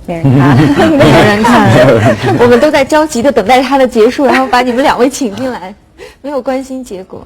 没人看，没有人看，我们都在焦急的等待它的结束，然后把你们两位请进来，没有关心结果。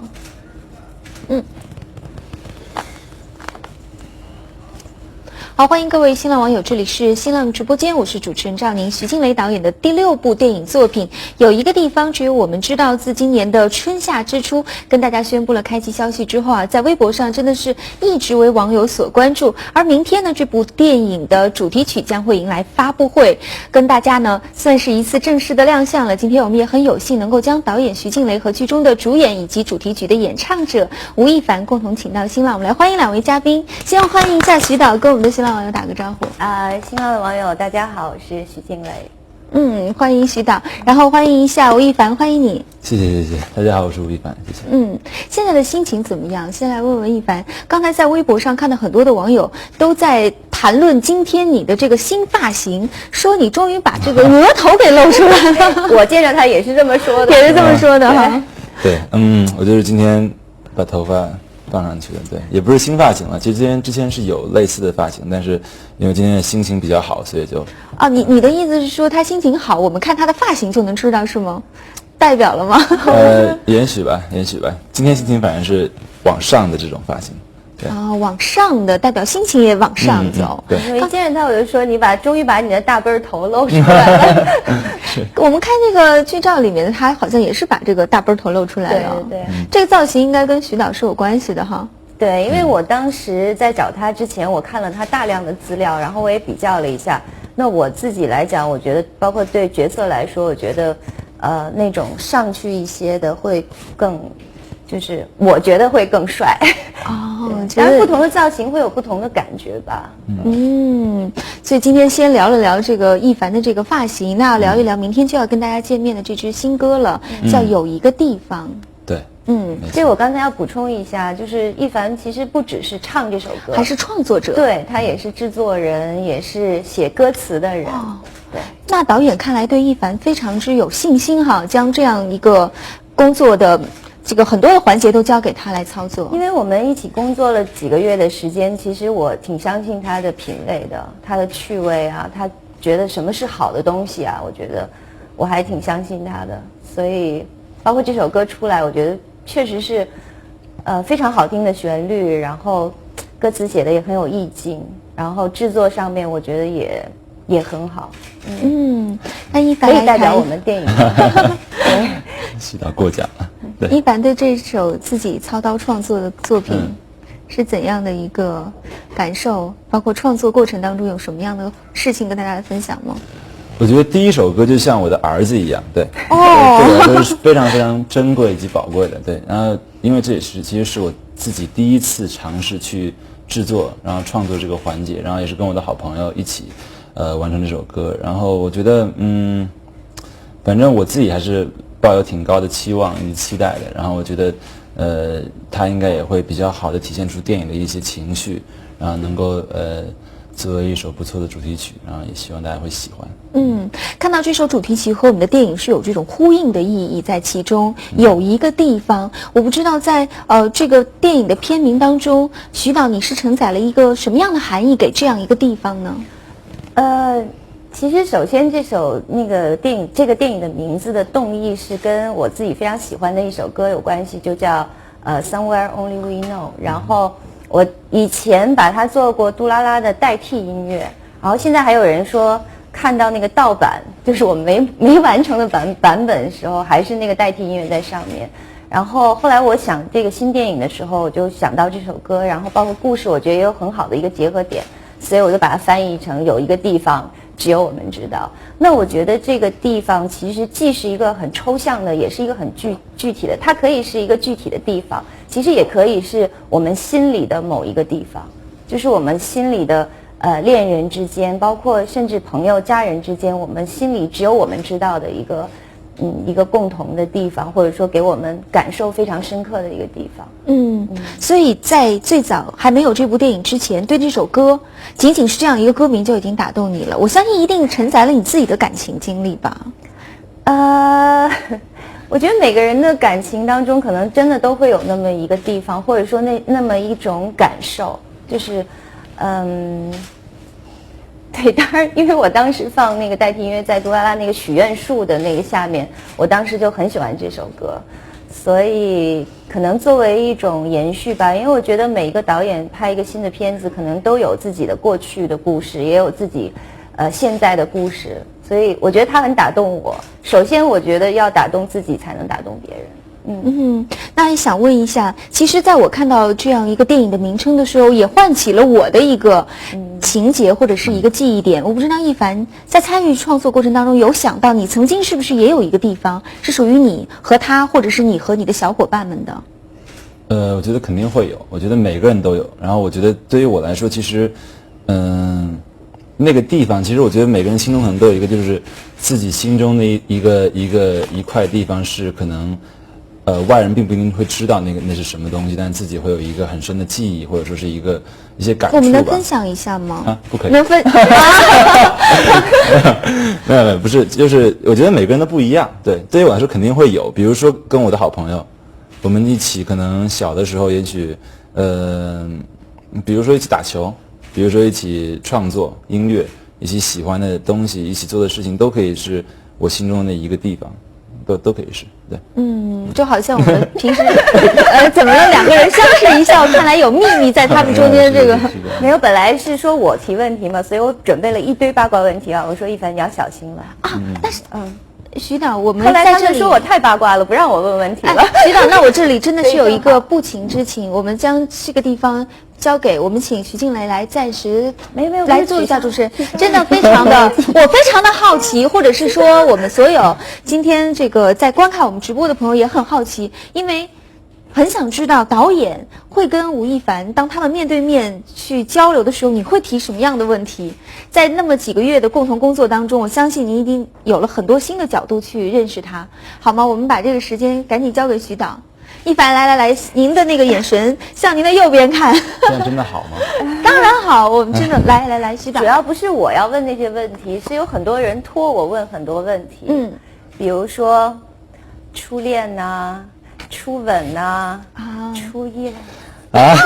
好，欢迎各位新浪网友，这里是新浪直播间，我是主持人赵宁。徐静蕾导演的第6部电影作品《有一个地方只有我们知道》，自今年的春夏之初跟大家宣布了开机消息之后啊，在微博上真的是一直为网友所关注。而明天呢，这部电影的主题曲将会迎来发布会，跟大家呢算是一次正式的亮相了。今天我们也很有幸能够将导演徐静蕾和剧中的主演以及主题曲的演唱者吴亦凡共同请到新浪，我们来欢迎2位嘉宾。先欢迎一下徐导跟我们的新浪网友打个招呼。新浪的网友大家好，我是徐静蕾。欢迎徐导，然后欢迎一下吴亦凡，欢迎你。谢谢，大家好，我是吴亦凡，谢谢。现在的心情怎么样？先来问问亦凡，刚才在微博上看到很多的网友都在谈论今天你的这个新发型，说你终于把这个额头给露出来了。我见着他也是这么说的，也是这么说的哈。对，我就是今天把头发放上去的，对，也不是新发型了，其实之前是有类似的发型，但是因为今天的心情比较好，所以就你的意思是说他心情好，我们看他的发型就能知道是吗？代表了吗？也许吧。今天心情反正是往上的这种发型。对往上的代表心情也往上走。对，因为见着他我就说你终于把你的大背头露出来了。我们看这个剧照里面，他好像也是把这个大背头露出来了。对，这个造型应该跟徐导是有关系的哈。对，因为我当时在找他之前，我看了他大量的资料，然后我也比较了一下。那我自己来讲，我觉得包括对角色来说，我觉得那种上去一些的会更，就是我觉得会更帅。当然不同的造型会有不同的感觉吧。所以今天先聊了聊这个亦凡的这个发型，那要聊一聊明天就要跟大家见面的这支新歌了，叫《有一个地方》。对，这我刚才要补充一下，就是亦凡其实不只是唱这首歌，还是创作者。对，他也是制作人，也是写歌词的人。对，那导演看来对亦凡非常之有信心哈，将这样一个工作的这个很多的环节都交给他来操作。因为我们一起工作了几个月的时间，其实我挺相信他的品味的，他的趣味啊，他觉得什么是好的东西啊，我觉得我还挺相信他的。所以包括这首歌出来，我觉得确实是非常好听的旋律，然后歌词写的也很有意境，然后制作上面我觉得也很好。那亦凡可以代表我们电影。徐导过奖了。对，亦凡对这首自己操刀创作的作品是怎样的一个感受？包括创作过程当中有什么样的事情跟大家分享吗？我觉得第一首歌就像我的儿子一样，对，这个是非常非常珍贵以及宝贵的，对。然后因为这也是其实是我自己第一次尝试去制作，然后创作这个环节，然后也是跟我的好朋友一起完成这首歌。然后我觉得反正我自己还是抱有挺高的期望以及期待的。然后我觉得它应该也会比较好的体现出电影的一些情绪，然后能够作为一首不错的主题曲，然后也希望大家会喜欢。看到这首主题曲和我们的电影是有这种呼应的意义在其中。有一个地方，我不知道在这个电影的片名当中，徐导你是承载了一个什么样的含义给这样一个地方呢？其实首先这个电影的名字的动意是跟我自己非常喜欢的一首歌有关系，就叫Somewhere Only We Know。然后我以前把它做过杜拉拉的代替音乐，然后现在还有人说看到那个盗版，就是我没完成的版本的时候，还是那个代替音乐在上面。然后后来我想这个新电影的时候，我就想到这首歌，然后包括故事，我觉得也有很好的一个结合点，所以我就把它翻译成有一个地方只有我们知道。那我觉得这个地方其实既是一个很抽象的，也是一个很具体的，它可以是一个具体的地方，其实也可以是我们心里的某一个地方，就是我们心里的恋人之间，包括甚至朋友家人之间，我们心里只有我们知道的一个共同的地方，或者说给我们感受非常深刻的一个地方。所以在最早还没有这部电影之前，对这首歌仅仅是这样一个歌名就已经打动你了。我相信一定承载了你自己的感情经历吧。我觉得每个人的感情当中，可能真的都会有那么一个地方，或者说那么一种感受，就是对，当然，因为我当时放那个代替音乐在杜拉拉那个许愿树的那个下面，我当时就很喜欢这首歌，所以可能作为一种延续吧，因为我觉得每一个导演拍一个新的片子，可能都有自己的过去的故事，也有自己现在的故事，所以我觉得他很打动我。首先，我觉得要打动自己，才能打动别人。那也想问一下，其实在我看到这样一个电影的名称的时候，也唤起了我的一个情节或者是一个记忆点。我不知道一凡在参与创作过程当中有想到，你曾经是不是也有一个地方是属于你和他，或者是你和你的小伙伴们的？我觉得肯定会有，我觉得每个人都有。然后我觉得对于我来说，其实，那个地方，其实我觉得每个人心中可能都有一个，就是自己心中的一块地方是可能。外人并不一定会知道那是什么东西，但自己会有一个很深的记忆，或者说是一些感触吧。我们能分享一下吗？啊，不可以。能分？没有，不是，就是我觉得每个人都不一样。对，对于我来说肯定会有，比如说跟我的好朋友，我们一起可能小的时候也许，比如说一起打球，比如说一起创作音乐，一起喜欢的东西，一起做的事情，都可以是我心中的一个地方。都可以是，对，就好像我们平时怎么了？两个人相视一笑，看来有秘密在他们中间。这个没有，本来是说我提问题嘛，所以我准备了一堆八卦问题啊。我说一凡你要小心了啊，但是徐导，我们后来在这里他们说我太八卦了，不让我问问题了。徐导，那我这里真的是有一个不情之请，我们将这个地方交给我们，请徐静蕾来暂时没有来做一下主持人，真的非常的，我非常的好奇，或者是说我们所有今天这个在观看我们直播的朋友也很好奇，因为很想知道导演会跟吴亦凡当他们面对面去交流的时候，你会提什么样的问题？在那么几个月的共同工作当中，我相信您一定有了很多新的角度去认识他，好吗？我们把这个时间赶紧交给徐导。亦凡，来，您的那个眼神向您的右边看。这样真的好吗？当然好，我们真的来，徐导。主要不是我要问那些问题，是有很多人托我问很多问题。比如说初恋呐、初吻呐、初夜啊。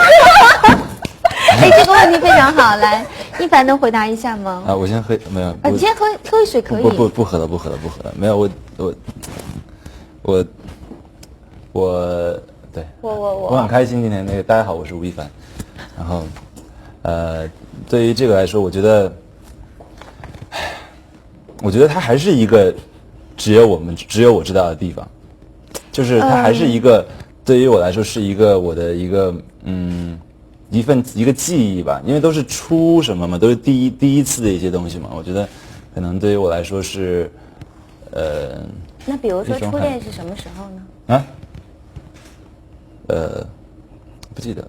这个问题非常好，来，亦凡能回答一下吗？我先喝，没有。你先喝水可以。不喝了，没有，对，我很开心今天大家好，我是吴亦凡。然后，对于这个来说，我觉得它还是一个只有我知道的地方，就是它还是一个对于我来说是一个我的一个一个记忆吧，因为都是初什么嘛，都是第一次的一些东西嘛，我觉得可能对于我来说是那比如说初恋是什么时候呢？不记得了。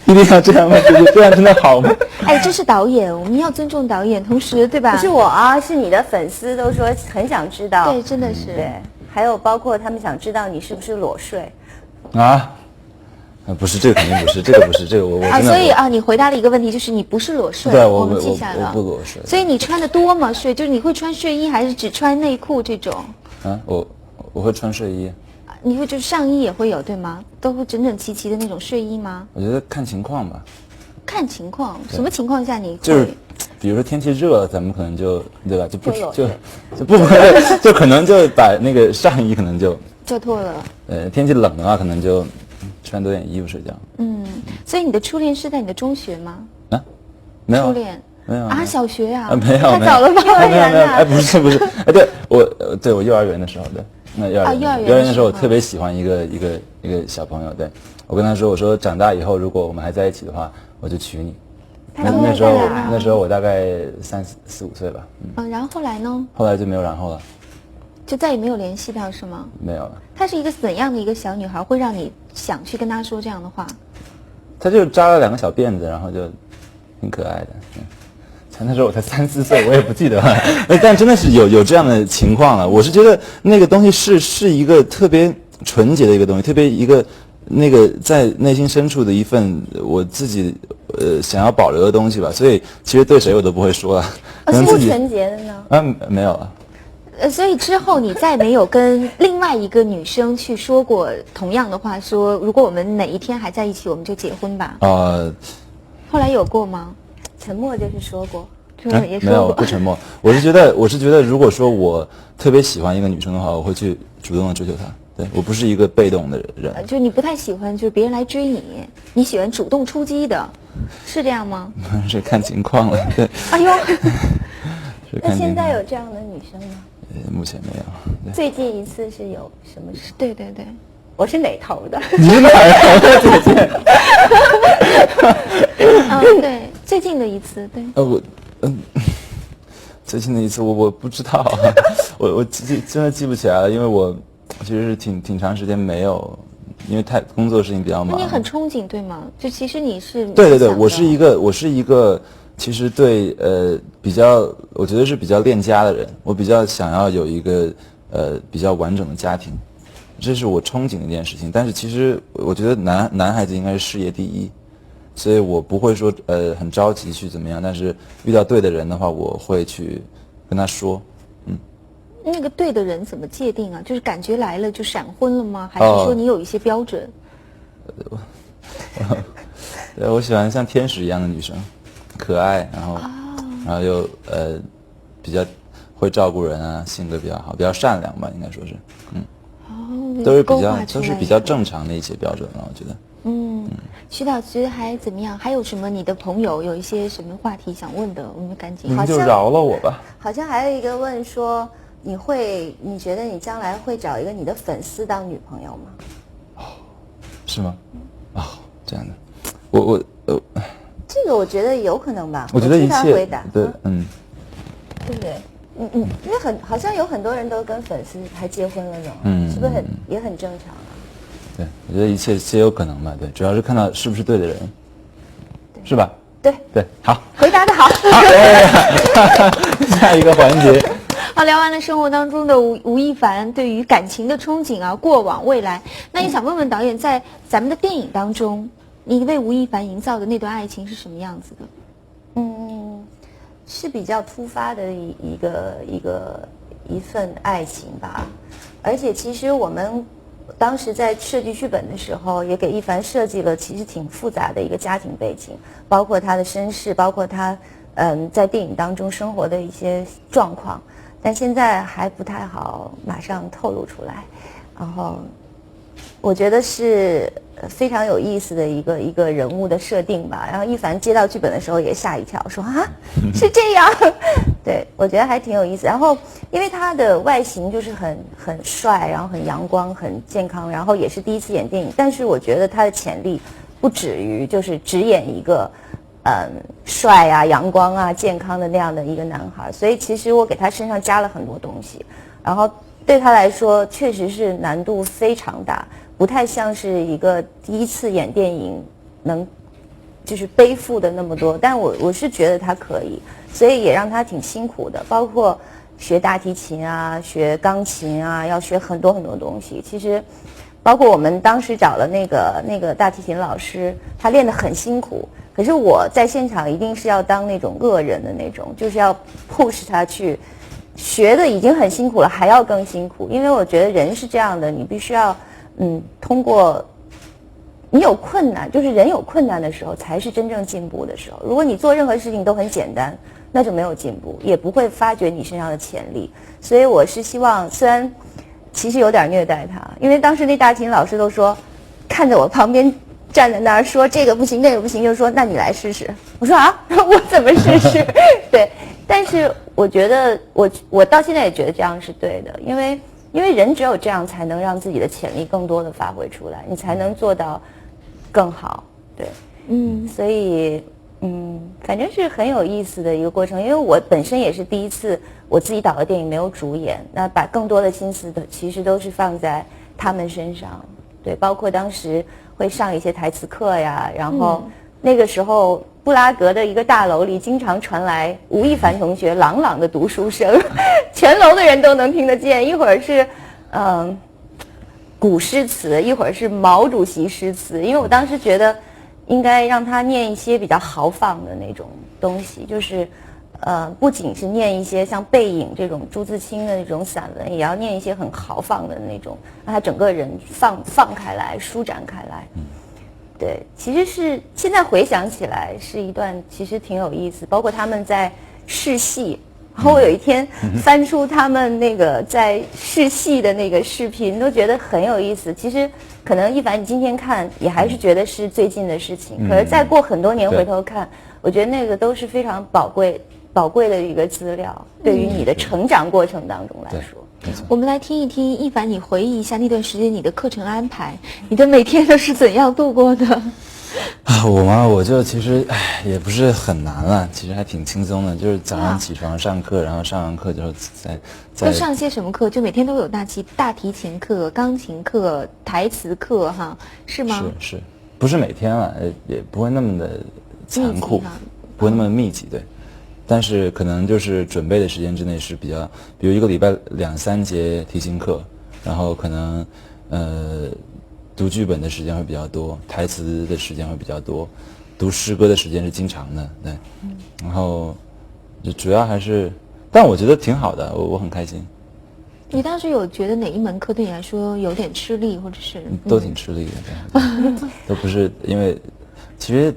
一定要这样吗？这样真的好吗？这是导演，我们要尊重导演，同时对吧？不是我啊，是你的粉丝都说很想知道。对，真的是。对，还有包括他们想知道你是不是裸睡。不是，这个肯定不是，这个不是，这个我真的。所以你回答了一个问题，就是你不是裸睡。对，我们记下了。我不裸睡。所以你穿的多吗？就是你会穿睡衣，还是只穿内裤这种？我会穿睡衣。你会就是上衣也会有对吗？都会整整齐齐的那种睡衣吗？我觉得看情况吧。看情况，什么情况下你会？就是，比如说天气热了，咱们可能就对吧？就可能就把那个上衣可能就脱了。天气冷的话，可能就穿多点衣服睡觉。所以你的初恋是在你的中学吗？没有。初恋没有小学呀？没有。太早了吧？没有。不是。对我幼儿园的时候对。那幼儿园的时候，我特别喜欢一个小朋友，对我跟他说，我说长大以后如果我们还在一起的话，我就娶你。那时候我大概3、4、5岁吧。然后后来呢？后来就没有然后了，就再也没有联系到是吗？没有了。她是一个怎样的一个小女孩，会让你想去跟她说这样的话？她就扎了2个小辫子，然后就挺可爱的。那时候我才3、4岁，我也不记得了。但真的是有这样的情况了。我是觉得那个东西是一个特别纯洁的一个东西，特别一个那个在内心深处的一份我自己想要保留的东西吧。所以其实对谁我都不会说了。是不纯洁的呢？没有了。所以之后你再没有跟另外一个女生去说过同样的话，说如果我们哪一天还在一起，我们就结婚吧。后来有过吗？沉默就是说过。也说没有过不沉默。我是觉得，如果说我特别喜欢一个女生的话，我会去主动的追求她。对，我不是一个被动的人。就你不太喜欢就是别人来追你，你喜欢主动出击的，是这样吗？是看情况了。对。哎呦，那现在有这样的女生吗？目前没有。对，最近一次是有什么事？对对对，我是哪头的？你是哪儿的姐姐？对，最近的一次，对。最近的一次我不知道，我真的记不起来了，因为我其实是挺长时间没有，因为工作事情比较忙。那你很憧憬对吗？就其实你是对，我是一个其实对比较，我觉得是比较恋家的人，我比较想要有一个比较完整的家庭，这是我憧憬的一件事情。但是其实我觉得男孩子应该是事业第一。所以我不会说很着急去怎么样，但是遇到对的人的话，我会去跟他说，那个对的人怎么界定啊？就是感觉来了就闪婚了吗？还是说你有一些标准？对，我喜欢像天使一样的女生，可爱，然后又比较会照顾人啊，性格比较好，比较善良吧，应该说是，都是比较正常的一些标准了，我觉得。徐导觉得还怎么样？还有什么你的朋友有一些什么话题想问的？我们赶紧。你就饶了我吧。好像还有一个问说，你觉得你将来会找一个你的粉丝当女朋友吗？是吗？这样的，我这个我觉得有可能吧。我觉得一切回答对，对不对？因为好像有很多人都跟粉丝还结婚了呢，是不是也很正常啊？对，我觉得一切皆有可能吧。对，主要是看到是不是对的人，是吧？对，好，回答的好。下一个环节。好，聊完了生活当中的吴亦凡对于感情的憧憬啊，过往未来，那也想问问导演，在咱们的电影当中，你为吴亦凡营造的那段爱情是什么样子的？是比较突发的一份爱情吧，而且其实我们当时在设计剧本的时候，也给亦凡设计了其实挺复杂的一个家庭背景，包括他的身世，包括他在电影当中生活的一些状况，但现在还不太好马上透露出来。然后我觉得是非常有意思的一个人物的设定吧。然后亦凡接到剧本的时候也吓一跳，说啊是这样。对，我觉得还挺有意思。然后因为他的外形就是很帅，然后很阳光，很健康，然后也是第一次演电影，但是我觉得他的潜力不止于就是只演一个帅啊、阳光啊、健康的那样的一个男孩，所以其实我给他身上加了很多东西，然后对他来说确实是难度非常大，不太像是一个第一次演电影能就是背负的那么多，但我是觉得他可以，所以也让他挺辛苦的，包括学大提琴啊、学钢琴啊，要学很多很多东西。其实包括我们当时找了那个大提琴老师，他练得很辛苦，可是我在现场一定是要当那种恶人的那种，就是要 push 他去学的已经很辛苦了，还要更辛苦，因为我觉得人是这样的，你必须要通过你有困难，就是人有困难的时候才是真正进步的时候。如果你做任何事情都很简单，那就没有进步，也不会发掘你身上的潜力。所以我是希望，虽然其实有点虐待他，因为当时那大提琴老师都说，看着我旁边站在那儿说这个不行那个不行，就说那你来试试。我说啊，我怎么试试？对，但是我觉得我到现在也觉得这样是对的，因为人只有这样才能让自己的潜力更多的发挥出来，你才能做到更好。对，所以反正是很有意思的一个过程，因为我本身也是第一次我自己导的电影没有主演，那把更多的心思的其实都是放在他们身上。对，包括当时会上一些台词课呀，然后那个时候布拉格的一个大楼里经常传来吴亦凡同学朗朗的读书声，全楼的人都能听得见，一会儿是古诗词，一会儿是毛主席诗词，因为我当时觉得应该让他念一些比较豪放的那种东西，就是不仅是念一些像《背影》这种朱自清的那种散文，也要念一些很豪放的那种，让他整个人放开来、舒展开来。对，其实是现在回想起来是一段其实挺有意思，包括他们在试戏。然后我有一天翻出他们那个在试戏的那个视频，都觉得很有意思。其实可能一凡你今天看也还是觉得是最近的事情，可是再过很多年回头看，我觉得那个都是非常宝贵的一个资料，对于你的成长过程当中来说。我们来听一听一凡，你回忆一下那段时间你的课程安排，你的每天都是怎样度过的？我就其实也不是很难了，其实还挺轻松的，就是早上起床上课，然后上完课之后再都上些什么课？就每天都有大提琴课、钢琴课、台词课，哈，是吗？是，不是每天了，也不会那么的残酷，不会那么密集，对。但是可能就是准备的时间之内是比较，比如一个礼拜2-3节提琴课，然后可能读剧本的时间会比较多，台词的时间会比较多，读诗歌的时间是经常的，对。然后就主要还是，但我觉得挺好的，我很开心。你当时有觉得哪一门课对你来说有点吃力，或者是都挺吃力的，对都不是因为其实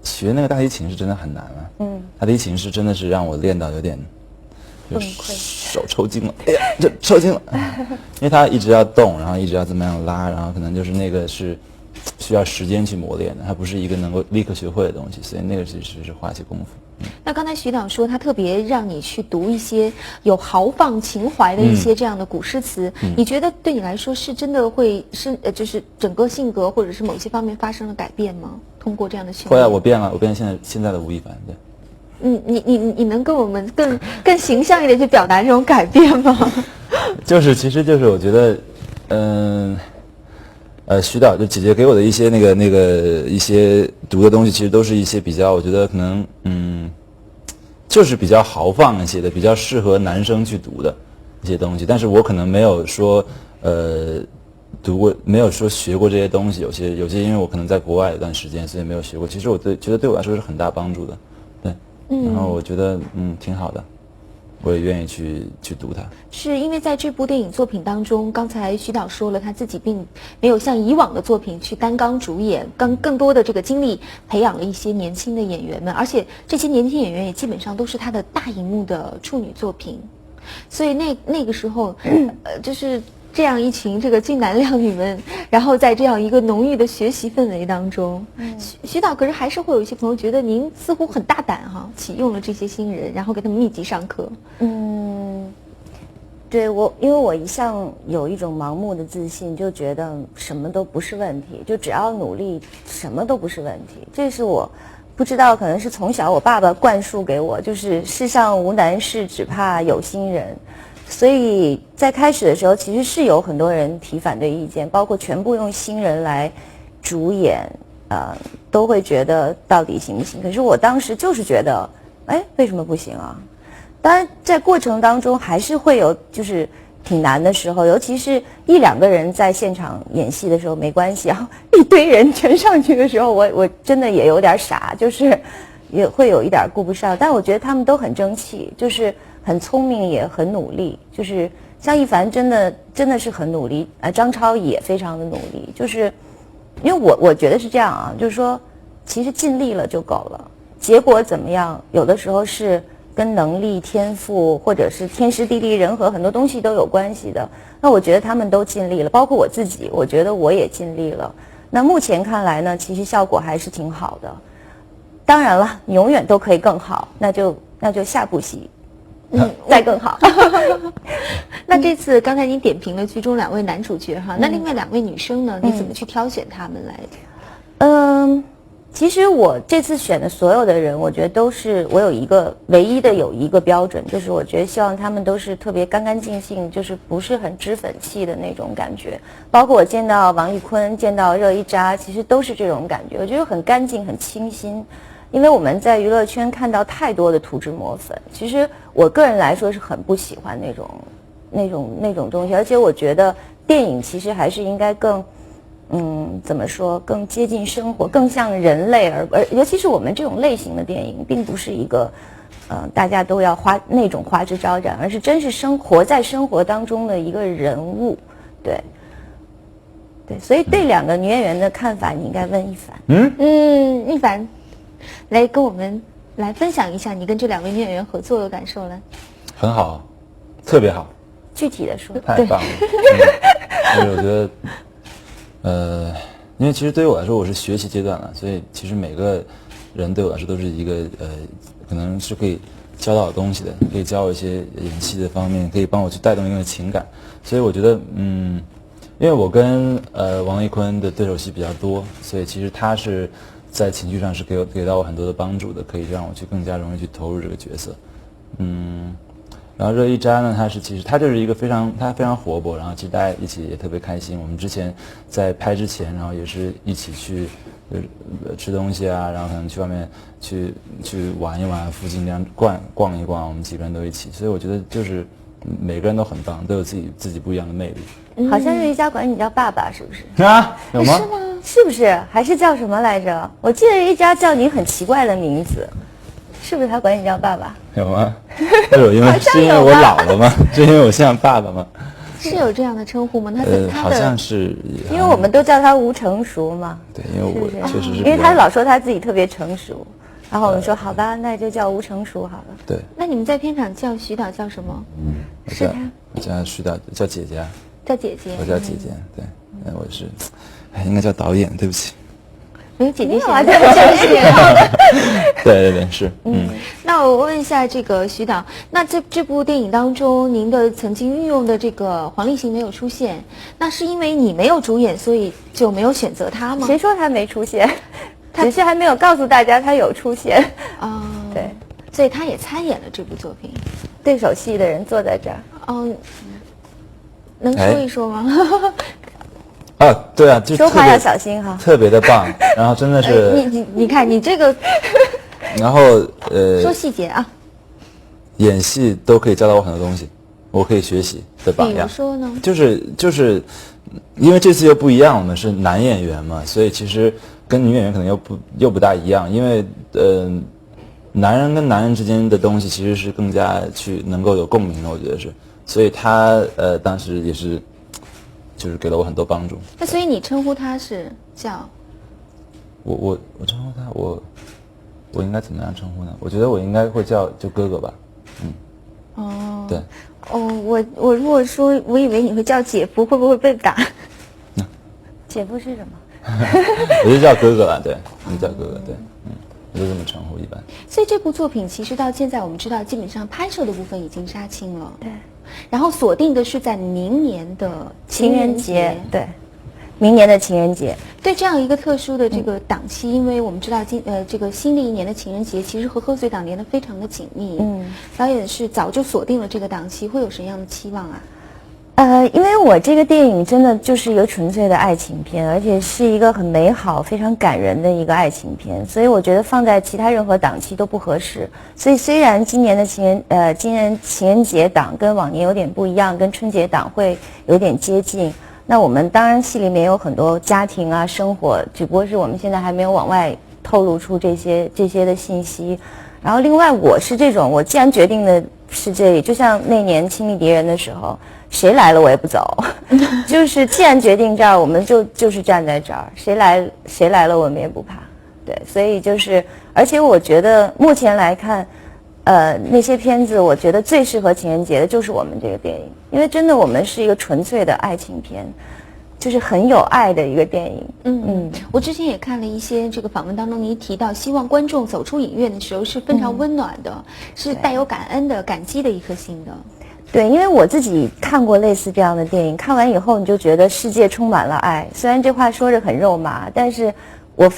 学那个大提琴是真的很难啊。大提琴是真的是让我练到有点崩溃，手抽筋了，哎呀，这抽筋了，因为它一直要动，然后一直要怎么样拉，然后可能就是那个是需要时间去磨练的，它不是一个能够立刻学会的东西，所以那个其实是花些功夫。那刚才徐导说他特别让你去读一些有豪放情怀的一些这样的古诗词，你觉得对你来说是真的会就是整个性格或者是某些方面发生了改变吗？通过这样的训练？会啊，我变了现在的吴亦凡，对。你能跟我们更形象一点去表达这种改变吗？其实就是我觉得，徐导就姐姐给我的一些那个一些读的东西，其实都是一些比较，我觉得可能就是比较豪放一些的，比较适合男生去读的一些东西。但是我可能没有说读过，没有说学过这些东西。有些因为我可能在国外有段时间，所以没有学过。其实觉得对我来说是很大帮助的，对。然后我觉得挺好的。我也愿意去读它，是因为在这部电影作品当中，刚才徐导说了，他自己并没有像以往的作品去担纲主演，更多的这个精力培养了一些年轻的演员们，而且这些年轻演员也基本上都是他的大荧幕的处女作品，所以那个时候，就是这样一群这个俊男靓女们，然后在这样一个浓郁的学习氛围当中，徐导可是还是会有一些朋友觉得您似乎很大胆哈，启用了这些新人，然后给他们密集上课。对因为我一向有一种盲目的自信，就觉得什么都不是问题，就只要努力，什么都不是问题。这是我不知道，可能是从小我爸爸灌输给我，就是世上无难事，只怕有心人。所以在开始的时候，其实是有很多人提反对意见，包括全部用新人来主演，都会觉得到底行不行？可是我当时就是觉得，为什么不行啊？当然，在过程当中还是会有就是挺难的时候，尤其是1-2个人在现场演戏的时候没关系，然后一堆人全上去的时候，我真的也有点傻，就是也会有一点顾不上。但我觉得他们都很争气，就是很聪明也很努力，就是像亦凡真的是很努力，张超也非常的努力，就是因为我觉得是这样啊，就是说其实尽力了就够了，结果怎么样，有的时候是跟能力、天赋或者是天时地利人和很多东西都有关系的。那我觉得他们都尽力了，包括我自己，我觉得我也尽力了。那目前看来呢，其实效果还是挺好的。当然了，你永远都可以更好，那就下部戏再更好。那这次刚才您点评了剧中2位男主角哈，那另外2位女生呢，你怎么去挑选他们来？其实我这次选的所有的人，我觉得都是我唯一的有一个标准，就是我觉得希望他们都是特别干干净净，就是不是很脂粉气的那种感觉。包括我见到王丽坤、见到热依扎，其实都是这种感觉，我觉得很干净、很清新。因为我们在娱乐圈看到太多的涂脂抹粉，其实我个人来说是很不喜欢那种东西，而且我觉得电影其实还是应该更怎么说，更接近生活，更像人类，而尤其是我们这种类型的电影，并不是一个大家都要那种花枝招展，而是真是活在生活当中的一个人物，对。对，所以对2个女演员的看法，你应该问一凡。一凡，来跟我们来分享一下你跟这2位女演员合作的感受呢？很好，特别好，具体的说，太棒了。因为我觉得，因为其实对于我来说，我是学习阶段了，所以其实每个人对我来说都是一个可能是可以教到我东西的，可以教我一些演戏的方面，可以帮我去带动一个情感。所以我觉得，因为我跟王丽坤的对手戏比较多，所以其实他是在情绪上是给到我很多的帮助的，可以让我去更加容易去投入这个角色。然后热依扎呢，他就是一个非常活泼，然后其实大家一起也特别开心。我们之前在拍之前，然后也是一起去吃东西啊，然后可能去外面去玩一玩，附近这样逛一逛，我们几个人都一起。所以我觉得就是每个人都很棒，都有自己不一样的魅力。好像热依扎管你叫爸爸，是不是？啊，有吗？是吗？是不是？还是叫什么来着？我记得热依扎叫你很奇怪的名字，是不是他管你叫爸爸？有吗？是因为我老了吗？是因为我像爸爸吗？是有这样的称呼吗？他好像是，因为我们都叫他吴成熟嘛。对，因为我确实是，因为他老说他自己特别成熟，然后我们说好吧，那就叫吴成熟好了。对。那你们在片场叫徐导叫什么？我叫徐导，叫姐姐。叫姐姐。我叫姐姐，对，我是，应该叫导演，对不起。没有姐姐啊，对对，是。那我问一下这个徐导，那这部电影当中，您的曾经运用的这个黄立行没有出现，那是因为你没有主演，所以就没有选择他吗？谁说他没出现？只是还没有告诉大家他有出现。对，所以他也参演了这部作品。对手戏的人坐在这儿。能说一说吗？对啊，就说话要小心哈，特别的棒，然后真的是，你看你这个，然后说细节啊，演戏都可以教到我很多东西，我可以学习的榜样。比如说呢？就是因为这次又不一样，我们是男演员嘛，所以其实跟女演员可能又不大一样，因为男人跟男人之间的东西其实是更加去能够有共鸣的，我觉得是，所以他当时也是。就是给了我很多帮助。那所以你称呼他是叫？我称呼他我应该怎么样称呼呢？我觉得我应该会叫就哥哥吧。对。我如果说我以为你会叫姐夫，会不会被打？姐夫是什么？我就叫哥哥了，对，你叫哥哥，对，我就这么称呼一般。所以这部作品其实到现在我们知道，基本上拍摄的部分已经杀青了。对。然后锁定的是在明年的情人节，对，明年的情人节。对这样一个特殊的这个档期，因为我们知道这个新的一年的情人节其实和贺岁档连得非常的紧密。导演是早就锁定了这个档期，会有什么样的期望啊？因为我这个电影真的就是一个纯粹的爱情片，而且是一个很美好、非常感人的一个爱情片，所以我觉得放在其他任何档期都不合适。所以虽然今年的情人节档跟往年有点不一样，跟春节档会有点接近。那我们当然戏里面有很多家庭啊、生活，只不过是我们现在还没有往外透露出这些的信息。然后另外我是这种，我既然决定的是这里，就像那年亲密敌人的时候。谁来了我也不走，就是既然决定这儿，我们就是站在这儿，谁来了我们也不怕，对，所以就是，而且我觉得目前来看，那些片子我觉得最适合情人节的就是我们这个电影，因为真的我们是一个纯粹的爱情片，就是很有爱的一个电影。我之前也看了一些这个访问当中，你提到希望观众走出影院的时候是非常温暖的，是带有感恩的、感激的一颗心的。对，因为我自己看过类似这样的电影，看完以后你就觉得世界充满了爱。虽然这话说着很肉麻，但是我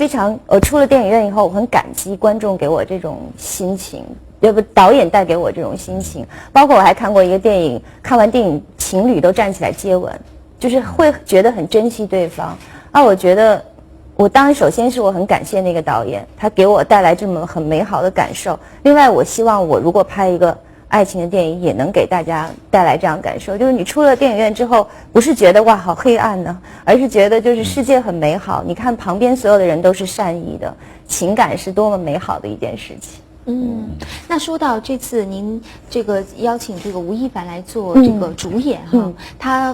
出了电影院以后，我很感激观众给我这种心情，导演带给我这种心情。包括我还看过一个电影，看完电影情侣都站起来接吻，就是会觉得很珍惜对方。我觉得我当然首先是我很感谢那个导演，他给我带来这么很美好的感受。另外我希望我如果拍一个爱情的电影也能给大家带来这样感受，就是你出了电影院之后，不是觉得哇好黑暗呢，而是觉得就是世界很美好。你看旁边所有的人都是善意的，情感是多么美好的一件事情。那说到这次您这个邀请这个吴亦凡来做这个主演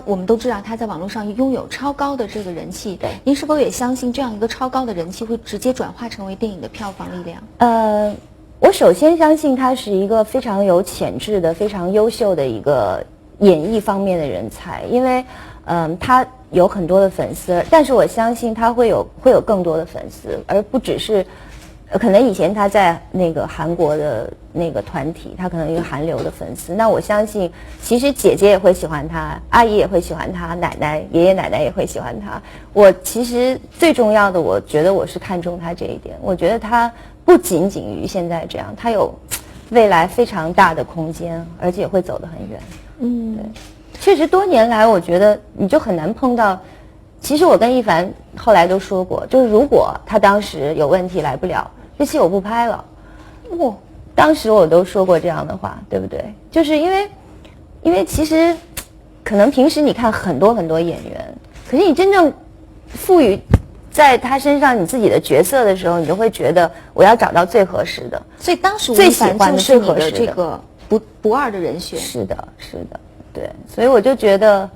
我们都知道他在网络上拥有超高的这个人气，对，您是否也相信这样一个超高的人气会直接转化成为电影的票房力量？我首先相信他是一个非常有潜质的、非常优秀的一个演艺方面的人才，因为他有很多的粉丝，但是我相信他会有更多的粉丝，而不只是。可能以前他在那个韩国的那个团体，他可能有韩流的粉丝。那我相信，其实姐姐也会喜欢他，阿姨也会喜欢他，奶奶、爷爷奶奶也会喜欢他。我其实最重要的，我觉得我是看中他这一点。我觉得他不仅仅于现在这样，他有未来非常大的空间，而且会走得很远。对，确实多年来，我觉得你就很难碰到。其实我跟亦凡后来都说过，就是如果他当时有问题来不了，这戏我不拍了。当时我都说过这样的话，对不对？就是因为其实可能平时你看很多演员，可是你真正赋予在他身上你自己的角色的时候，你就会觉得我要找到最合适的。所以当时最喜欢的、最合适的这个不二的人选。是的，对，所以我就觉得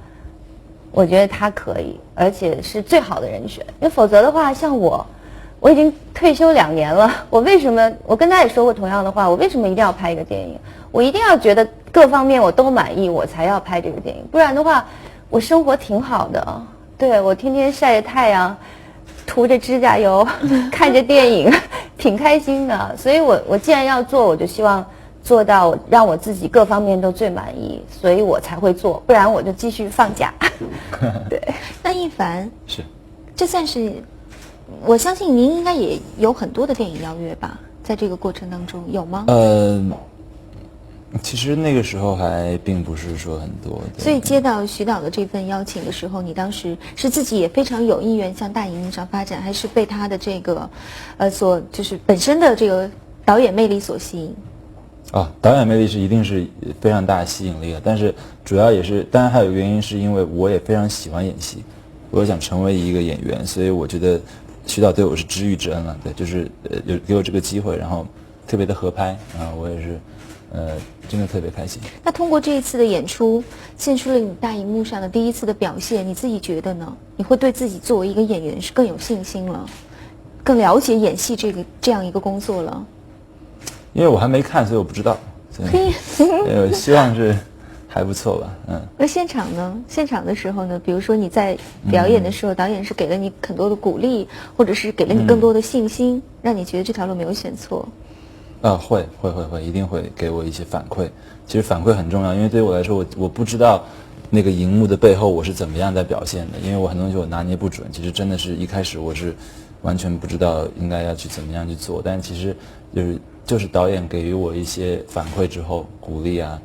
他可以，而且是最好的人选。因为否则的话，像我已经退休2年了，我跟他也说过同样的话，我为什么一定要拍一个电影？我一定要觉得各方面我都满意，我才要拍这个电影。不然的话，我生活挺好的，对，我天天晒着太阳，涂着指甲油，看着电影，挺开心的。所以我既然要做，我就希望做到让我自己各方面都最满意，所以我才会做，不然我就继续放假。对，那亦凡是，这算是，我相信您应该也有很多的电影邀约吧？在这个过程当中有吗？其实那个时候还并不是说很多。所以接到徐导的这份邀请的时候，你当时是自己也非常有意愿向大荧幕上发展，还是被他的这个就是本身的这个导演魅力所吸引？导演魅力是一定是非常大的吸引力的，但是主要也是，当然还有原因是因为我也非常喜欢演戏，我也想成为一个演员，所以我觉得徐导对我是知遇之恩了，对，就是有给我这个机会，然后特别的合拍，然后我也是真的特别开心。那通过这一次的演出，献出了你大荧幕上的第一次的表现，你自己觉得呢？你会对自己作为一个演员是更有信心了，更了解演戏这样一个工作了？因为我还没看，所以我不知道。我希望是还不错吧，那现场呢？现场的时候呢？比如说你在表演的时候，导演是给了你很多的鼓励，或者是给了你更多的信心，让你觉得这条路没有选错。会，一定会给我一些反馈。其实反馈很重要，因为对于我来说，我不知道那个荧幕的背后我是怎么样在表现的，因为我很多东西我拿捏不准。其实真的是一开始我是完全不知道应该要去怎么样去做，但其实就是导演给予我一些反馈之后，鼓励啊，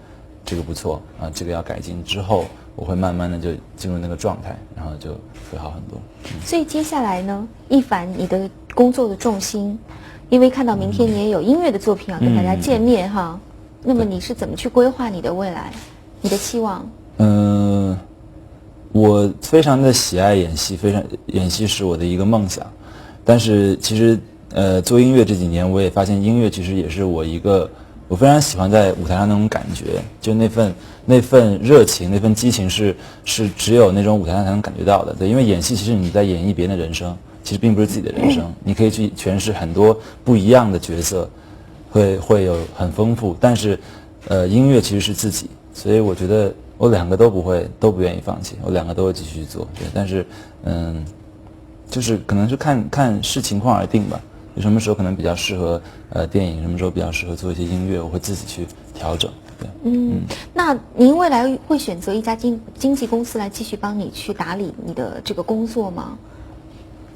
这个不错啊，这个要改进之后，我会慢慢的就进入那个状态，然后就会好很多。所以接下来呢，亦凡你的工作的重心，因为看到明天你也有音乐的作品要跟大家见面哈，那么你是怎么去规划你的未来，你的期望？我非常的喜爱演戏，演戏是我的一个梦想，但是其实做音乐这几年，我也发现音乐其实也是我非常喜欢在舞台上那种感觉，就那份热情，那份激情是只有那种舞台上才能感觉到的。对，因为演戏其实你在演绎别人的人生，其实并不是自己的人生，你可以去诠释很多不一样的角色，会有很丰富。但是音乐其实是自己，所以我觉得我两个都不愿意放弃，我两个都会继续做。对，但是就是可能是看视情况而定吧。有什么时候可能比较适合电影，什么时候比较适合做一些音乐，我会自己去调整。对，那您未来会选择一家经纪公司来继续帮你去打理你的这个工作吗？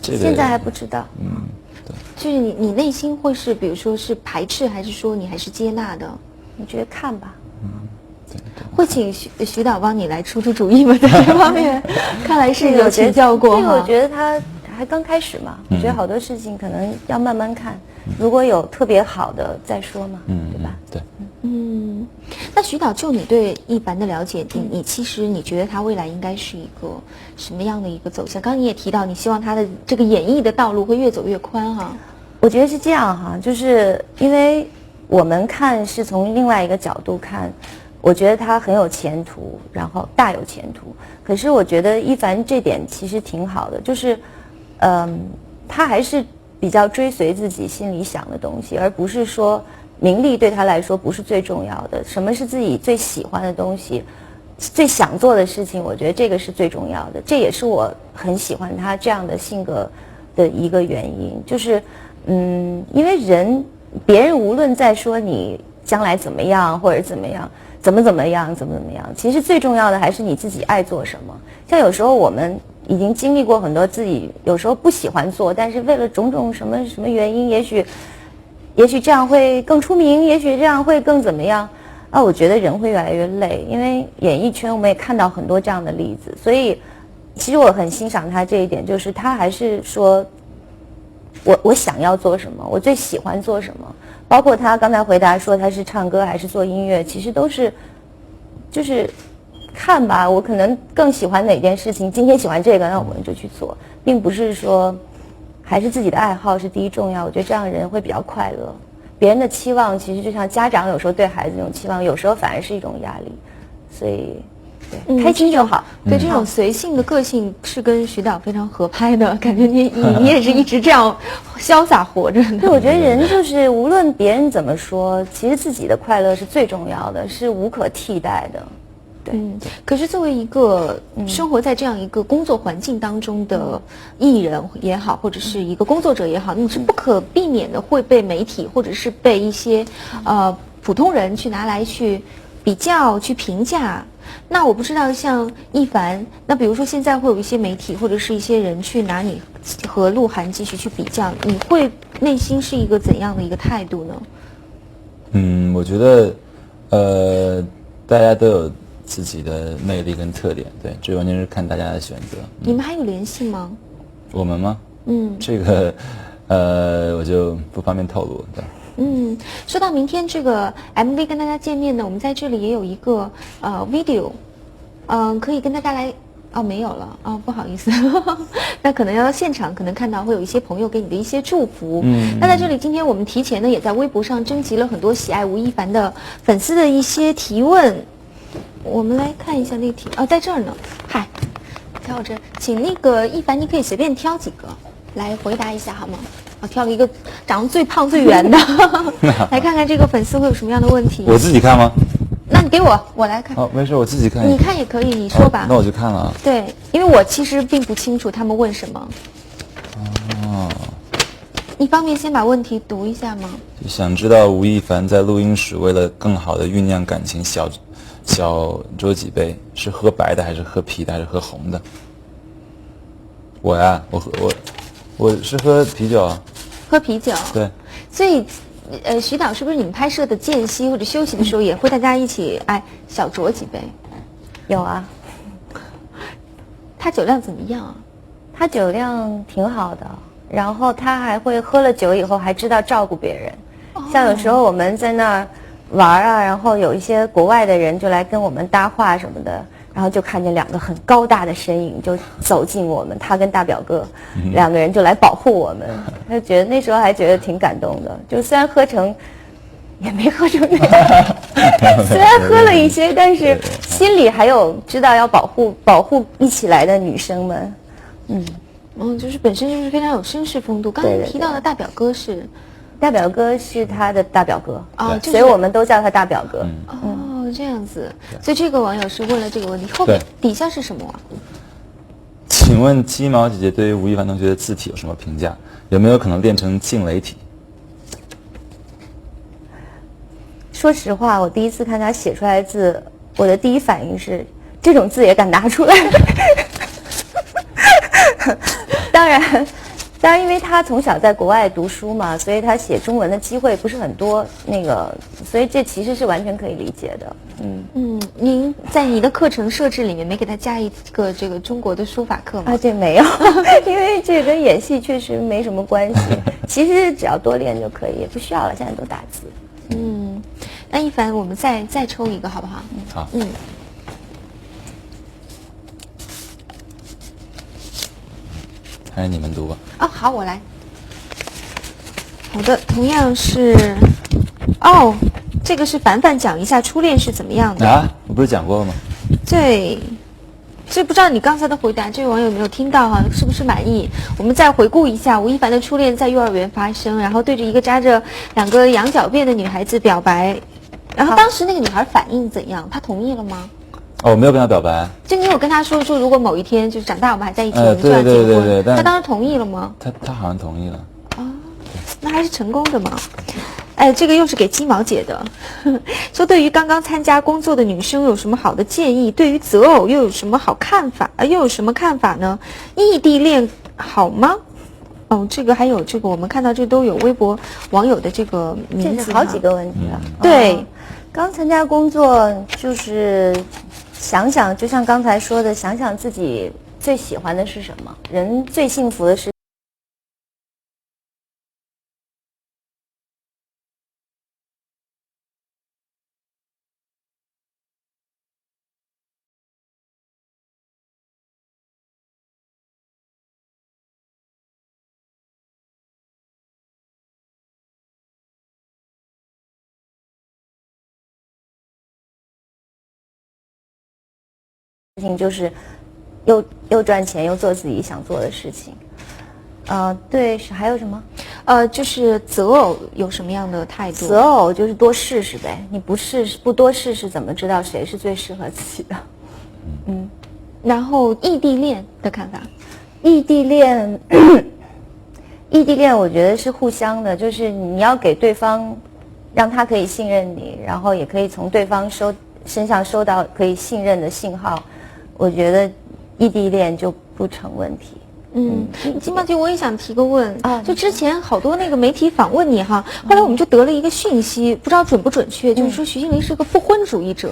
现在还不知道。对，就是你内心会是，比如说是排斥，还是说你还是接纳的？你觉得看吧。对。会请徐导帮你来出主意吗？在这方面，看来是有请教过。这个我觉得他还刚开始嘛，我觉得好多事情可能要慢慢看，如果有特别好的再说嘛，对吧？对。那徐导，就你对亦凡的了解，你其实你觉得他未来应该是一个什么样的一个走向？刚刚你也提到，你希望他的这个演艺的道路会越走越宽哈。我觉得是这样哈，就是因为我们看是从另外一个角度看，我觉得他很有前途，然后大有前途。可是我觉得一凡这点其实挺好的，就是，他还是比较追随自己心里想的东西，而不是说名利对他来说不是最重要的。什么是自己最喜欢的东西，最想做的事情？我觉得这个是最重要的。这也是我很喜欢他这样的性格的一个原因，就是，因为别人无论在说你将来怎么样或者怎么样，怎么样，其实最重要的还是你自己爱做什么。像有时候我们已经经历过很多自己有时候不喜欢做，但是为了种种什么原因，也许这样会更出名，也许这样会更怎么样啊？我觉得人会越来越累，因为演艺圈我们也看到很多这样的例子，所以其实我很欣赏他这一点，就是他还是说我想要做什么，我最喜欢做什么。包括他刚才回答说他是唱歌还是做音乐，其实都是就是看吧，我可能更喜欢哪件事情，今天喜欢这个，那我们就去做，并不是说还是自己的爱好是第一重要。我觉得这样人会比较快乐。别人的期望其实就像家长有时候对孩子那种期望，有时候反而是一种压力，所以开心就好。对，这种随性的个性是跟徐导非常合拍的，感觉你也是一直这样潇洒活着的。对，我觉得人就是无论别人怎么说，其实自己的快乐是最重要的，是无可替代的。对，可是作为一个生活在这样一个工作环境当中的艺人也好，或者是一个工作者也好，你是不可避免的会被媒体或者是被一些普通人去拿来去比较、去评价。那我不知道像一凡，那比如说现在会有一些媒体或者是一些人去拿你和鹿晗继续去比较，你会内心是一个怎样的一个态度呢？我觉得大家都有自己的魅力跟特点，对，这完全是看大家的选择。你们还有联系吗？我们吗？这个我就不方便透露，对。说到明天这个 MV 跟大家见面呢，我们在这里也有一个video，可以跟大家来没有了不好意思，那可能要到现场，可能看到会有一些朋友给你的一些祝福。那在这里，今天我们提前呢也在微博上征集了很多喜爱吴亦凡的粉丝的一些提问，我们来看一下那个题在这儿呢，嗨，挑着，请那个亦凡，你可以随便挑几个来回答一下好吗？挑了一个长得最胖最圆的，来看看这个粉丝会有什么样的问题。我自己看吗？那你给我来看。没事，我自己看。你看也可以，你说吧。那我就看了。对，因为我其实并不清楚他们问什么。你方便先把问题读一下吗？想知道吴亦凡在录音室为了更好的酝酿感情，小酌几杯，是喝白的还是喝啤的还是喝红的？我呀，我是喝啤酒啊。喝啤酒。对。所以，徐导是不是你们拍摄的间隙或者休息的时候，也会大家一起小酌几杯？有啊。他酒量怎么样啊？他酒量挺好的，然后他还会喝了酒以后还知道照顾别人。像有时候我们在那儿玩然后有一些国外的人就来跟我们搭话什么的。然后就看见两个很高大的身影就走近我们，他跟大表哥两个人就来保护我们，他觉得那时候还觉得挺感动的。就虽然喝成，也没喝成那样，虽然喝了一些，但是心里还有知道要保护一起来的女生们。就是本身就是非常有绅士风度。刚才提到的大表哥是，大表哥是他的大表哥所以我们都叫他大表哥。这样子，所以这个网友是问了这个问题，后面底下是什么请问鸡毛姐姐对于吴亦凡同学的字体有什么评价？有没有可能练成静蕾体？说实话，我第一次看他写出来的字，我的第一反应是这种字也敢拿出来。当然，因为他从小在国外读书嘛，所以他写中文的机会不是很多，所以这其实是完全可以理解的。您在你的课程设置里面没给他加一个这个中国的书法课吗？这没有，因为这跟演戏确实没什么关系。其实只要多练就可以，也不需要了，现在都打字。那一凡，我们再抽一个好不好？好。还是你们读吧。好，我来。好的，同样是哦，这个是凡凡讲一下初恋是怎么样的啊？我不是讲过了吗？对。所以不知道你刚才的回答，这位网友有没有听到哈？是不是满意？我们再回顾一下，吴亦凡的初恋在幼儿园发生，然后对着一个扎着2个羊角辫的女孩子表白，然后当时那个女孩反应怎样？她同意了吗？哦，我没有跟他表白。就你有跟她说，如果某一天就是长大我们还在一起，我们就要结婚。对，她当时同意了吗？他好像同意了。那还是成功的嘛。哎，这个又是给鸡毛姐的，说对于刚刚参加工作的女生有什么好的建议？对于择偶又有什么好看法？又有什么看法呢？异地恋好吗？哦，这个还有这个，我们看到这都有微博网友的这个名字，这是好几个问题啊。对，刚参加工作就是想想，就像刚才说的，想想自己最喜欢的是什么，人最幸福的是。事情就是又赚钱又做自己想做的事情。对，还有什么？就是择偶有什么样的态度？择偶就是多试试呗，你不多试试，怎么知道谁是最适合自己的？然后异地恋的看法？异地恋，我觉得是互相的，就是你要给对方，让他可以信任你，然后也可以从对方身上收到可以信任的信号。我觉得异地恋就不成问题。金毛姐，我也想提个问啊，就之前好多那个媒体访问你哈，后来我们就得了一个讯息，不知道准不准确，就是说徐静蕾是个不婚主义者。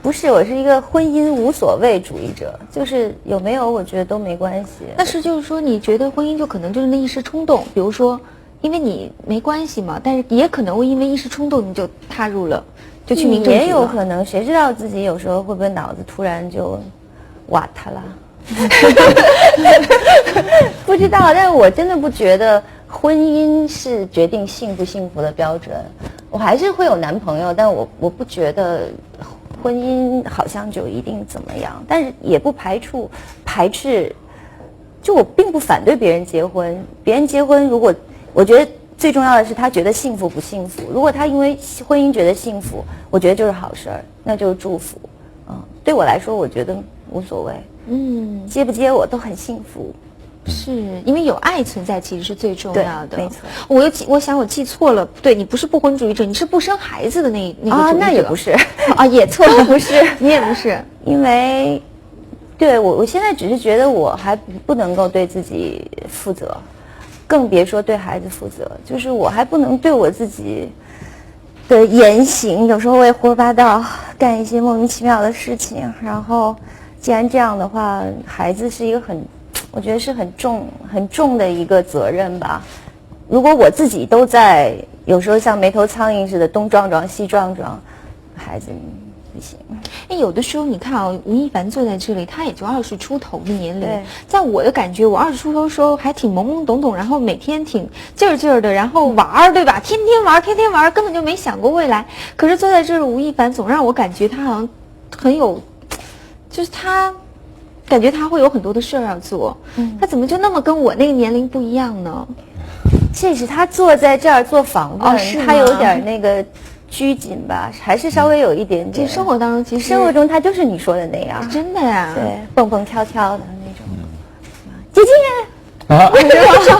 不是，我是一个婚姻无所谓主义者，就是有没有我觉得都没关系。但是就是说，你觉得婚姻就可能就是那一时冲动，比如说，因为你没关系嘛，但是也可能会因为一时冲动你就踏入了，就去民政局了。也有可能，谁知道自己有时候会不会脑子突然就瓦塌了？不知道，但是我真的不觉得婚姻是决定幸不幸福的标准。我还是会有男朋友，但我不觉得婚姻好像就一定怎么样，但是也不排斥。就我并不反对别人结婚，别人结婚，如果我觉得最重要的是他觉得幸福不幸福。如果他因为婚姻觉得幸福，我觉得就是好事儿，那就是祝福。对我来说，我觉得无所谓。接不接我都很幸福。是因为有爱存在，其实是最重要的。没错。我想我记错了，对，你不是不婚主义者，你是不生孩子的那个主义者。那也不是也错了，不是，你也不是，因为对我现在只是觉得我还不能够对自己负责，更别说对孩子负责。就是我还不能对我自己的言行，有时候我也胡说八道，干一些莫名其妙的事情。然后，既然这样的话，孩子是一个我觉得是很重的一个责任吧。如果我自己都在，有时候像没头苍蝇似的东撞撞西撞撞，孩子不行。有的时候你看啊，吴亦凡坐在这里，他也就20出头的年龄。在我的感觉，我20出头的时候还挺懵懵懂懂，然后每天挺劲儿劲儿的，然后玩，对吧？天天玩，根本就没想过未来。可是坐在这儿，吴亦凡总让我感觉他好像很有，就是他感觉他会有很多的事儿要做。他怎么就那么跟我那个年龄不一样呢？这是他坐在这儿做访问，他有点那个拘谨吧，还是稍微有一点点。生活当中，其实生活中他就是你说的那样，真的呀，对，蹦蹦跳跳的那种。姐姐，对，是有时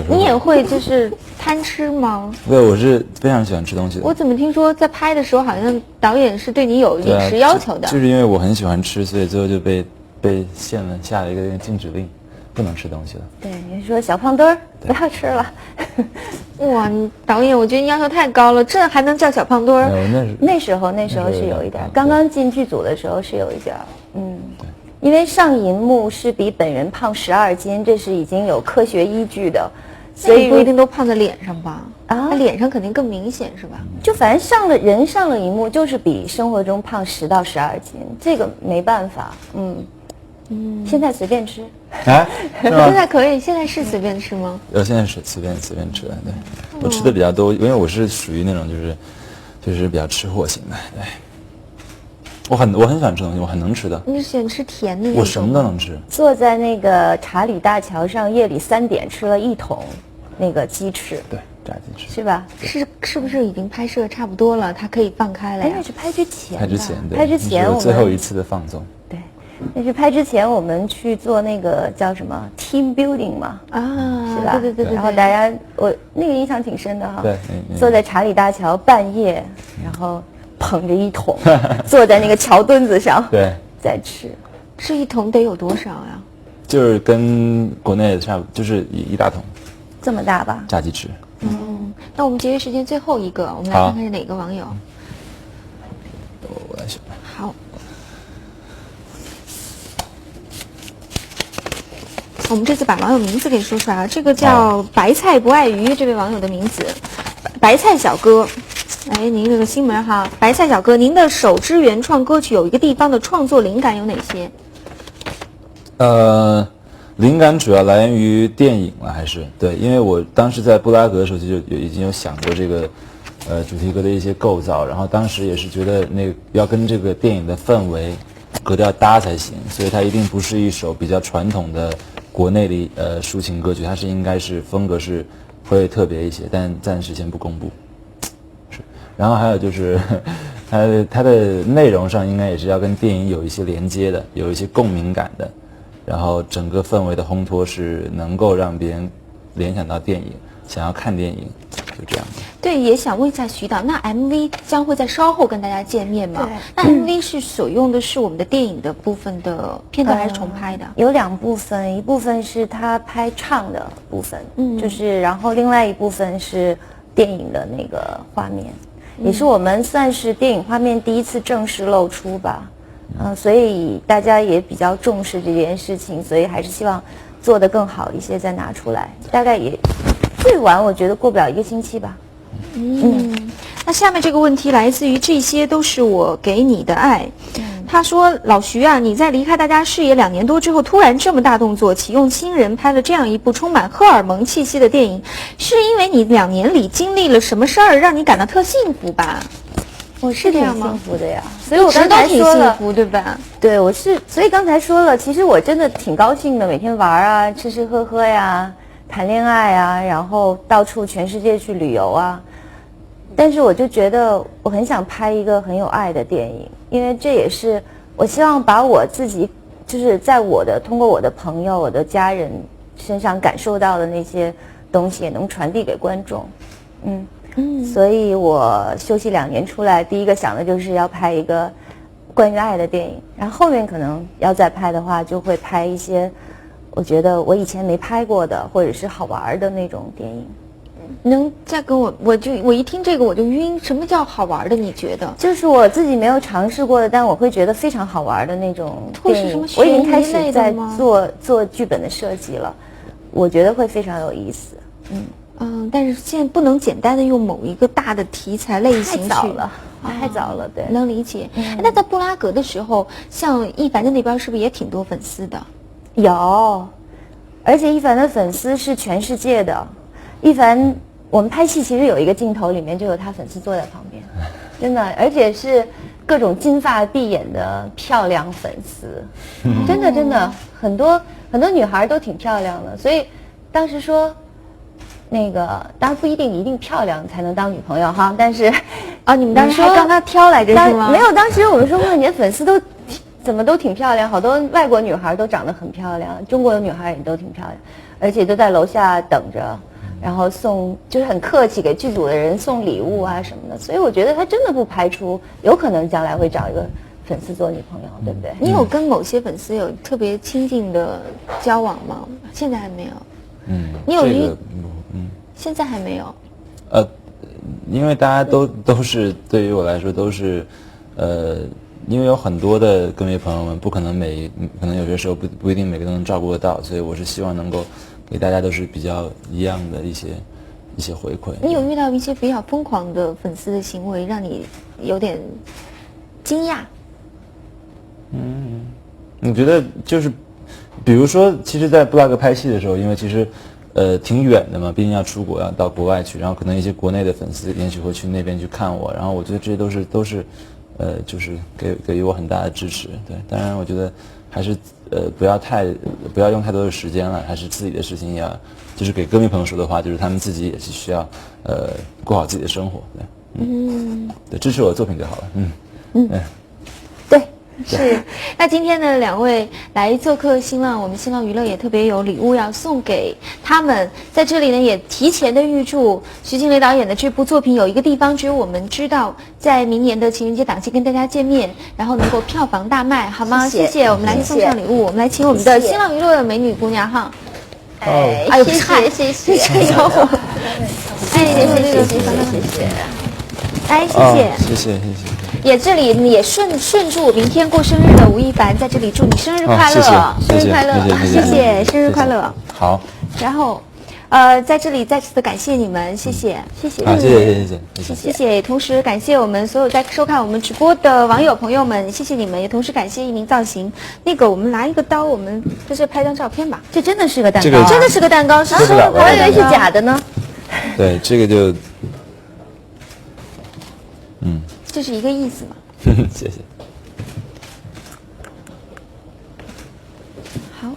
候。你也会就是贪吃吗？对，我是非常喜欢吃东西的。我怎么听说在拍的时候，好像导演是对你有饮食要求的？就是因为我很喜欢吃，所以最后就被下了一个禁止令。不能吃东西了。对，你说小胖墩儿不要吃了。哇，你导演，我觉得你要求太高了，这还能叫小胖墩儿？那时候是有一点，刚刚进剧组的时候是有一点，因为上荧幕是比本人胖12斤，这是已经有科学依据的，所以不一定都胖在脸上吧？他脸上肯定更明显，是吧？就反正上了荧幕就是比生活中胖10到12斤，这个没办法，现在随便吃。啊，是吗现？在可以，现在是随便吃吗？现在是随便吃的，对，我吃的比较多，因为我是属于那种就是比较吃货型的，对。我很喜欢吃东西，我很能吃的，你是喜欢吃甜的那种？我什么都能吃。坐在那个查理大桥上，夜里3点吃了1桶那个鸡翅，对，炸鸡翅。是吧？是不是已经拍摄差不多了？它可以放开了呀？那是拍之前吧。拍之前，对，拍之前我们最后一次的放纵。对，那是拍之前我们去做那个叫什么 team building 嘛，啊，是吧？对。然后大家我那个印象挺深的哈。对，坐在查理大桥半夜，然后捧着1桶，坐在那个桥墩子上，对，在吃。这1桶得有多少呀？就是跟国内差不多，就是一大桶这么大吧？炸鸡翅。那我们节约时间，最后一个，我们来看看是哪个网友。我来选。好，我们这次把网友名字给说出来了。这个叫白菜不爱鱼，这位网友的名字，白菜小哥。哎，您这个新门哈，白菜小哥，您的首支原创歌曲有一个地方的创作灵感有哪些？灵感主要来源于电影了，还是对，因为我当时在布拉格的时候就已经有想过这个，主题歌的一些构造，然后当时也是觉得那个要跟这个电影的氛围格调搭才行，所以它一定不是一首比较传统的国内的抒情歌曲，它是应该是风格是会特别一些，但暂时先不公布。是，然后还有就是它的内容上应该也是要跟电影有一些连接的，有一些共鸣感的。然后整个氛围的烘托是能够让别人联想到电影，想要看电影，就这样的。对，也想问一下徐导，那 MV 将会在稍后跟大家见面吗？对。那 MV 是所用的是我们的电影的部分的片段，还是重拍的？有2部分，一部分是他拍唱的部分，就是然后另外一部分是电影的那个画面，也是我们算是电影画面第一次正式露出吧。所以大家也比较重视这件事情，所以还是希望做得更好一些再拿出来。大概也最晚我觉得过不了1个星期吧。那下面这个问题来自于这些都是我给你的爱。他说：“老徐啊，你在离开大家视野2年多之后，突然这么大动作，启用新人拍了这样一部充满荷尔蒙气息的电影，是因为你2年里经历了什么事儿，让你感到特幸福吧？”我是挺幸福的呀，所以我我刚才说了，对吧？对，我是，所以刚才说了，其实我真的挺高兴的，每天玩啊，吃吃喝喝呀，谈恋爱啊，然后到处全世界去旅游啊。但是我就觉得我很想拍一个很有爱的电影，因为这也是我希望把我自己就是在通过我的朋友、我的家人身上感受到的那些东西，也能传递给观众。所以我休息2年出来，第一个想的就是要拍一个关于爱的电影，然后后面可能要再拍的话，就会拍一些我觉得我以前没拍过的，或者是好玩的那种电影。能再跟我一听这个我就晕。什么叫好玩的？你觉得？就是我自己没有尝试过的，但我会觉得非常好玩的那种电影。我已经开始在做剧本的设计了，我觉得会非常有意思。但是现在不能简单的用某一个大的题材类型去，太早了，对，能理解。那在布拉格的时候，像一凡在那边是不是也挺多粉丝的？有，而且一凡的粉丝是全世界的。一凡，我们拍戏其实有一个镜头里面就有他粉丝坐在旁边，真的，而且是各种金发碧眼的漂亮粉丝，真的很多女孩都挺漂亮的，所以当时说。那个当然不一定漂亮才能当女朋友哈，但是你们当时还让他挑来着是吗？没有，当时我们说你的粉丝怎么都挺漂亮，好多外国女孩都长得很漂亮，中国的女孩也都挺漂亮，而且都在楼下等着，然后就是很客气给剧组的人送礼物啊什么的，所以我觉得他真的不排除有可能将来会找一个粉丝做女朋友，对不对？你有跟某些粉丝有特别亲近的交往吗？现在还没有。你有现在还没有。因为大家都是对于我来说都是，因为有很多的歌迷朋友们，不可能可能有些时候不一定每个都能照顾得到，所以我是希望能够给大家都是比较一样的一些回馈。你有遇到一些比较疯狂的粉丝的行为，让你有点惊讶？你觉得就是，比如说，其实，在布拉格拍戏的时候，因为其实，挺远的嘛，毕竟要出国，要到国外去，然后可能一些国内的粉丝也许会去那边去看我，然后我觉得这些都是，就是给予我很大的支持。对，当然我觉得还是不要用太多的时间了，还是自己的事情要，就是给歌迷朋友说的话，就是他们自己也是需要过好自己的生活。对，对，支持我的作品就好了。对，是。那今天呢，两位来做客新浪，我们新浪娱乐也特别有礼物要送给他们。在这里呢，也提前的预祝徐静蕾导演的这部作品有一个地方只有我们知道，在明年的情人节档期跟大家见面，然后能够票房大卖，好吗？谢谢，我们来送上礼物，我们来请我们的新浪娱乐的美女姑娘哈。哎呦，谢谢谢谢，有我，哎，谢谢，哎，谢谢。也这里也顺祝明天过生日的吴亦凡在这里祝你生日快乐，生日快乐，谢谢，生日快乐。好。然后，在这里再次的感谢你们，谢谢。谢谢。同时感谢我们所有在收看我们直播的网友朋友们，谢谢你们。也同时感谢一鸣造型。那个，我们拿一个刀，我们在这拍张照片吧。这真的是个蛋糕，真的是个蛋糕，是我还以为是假的呢。对，这个就。这是一个意思嘛？谢谢。好。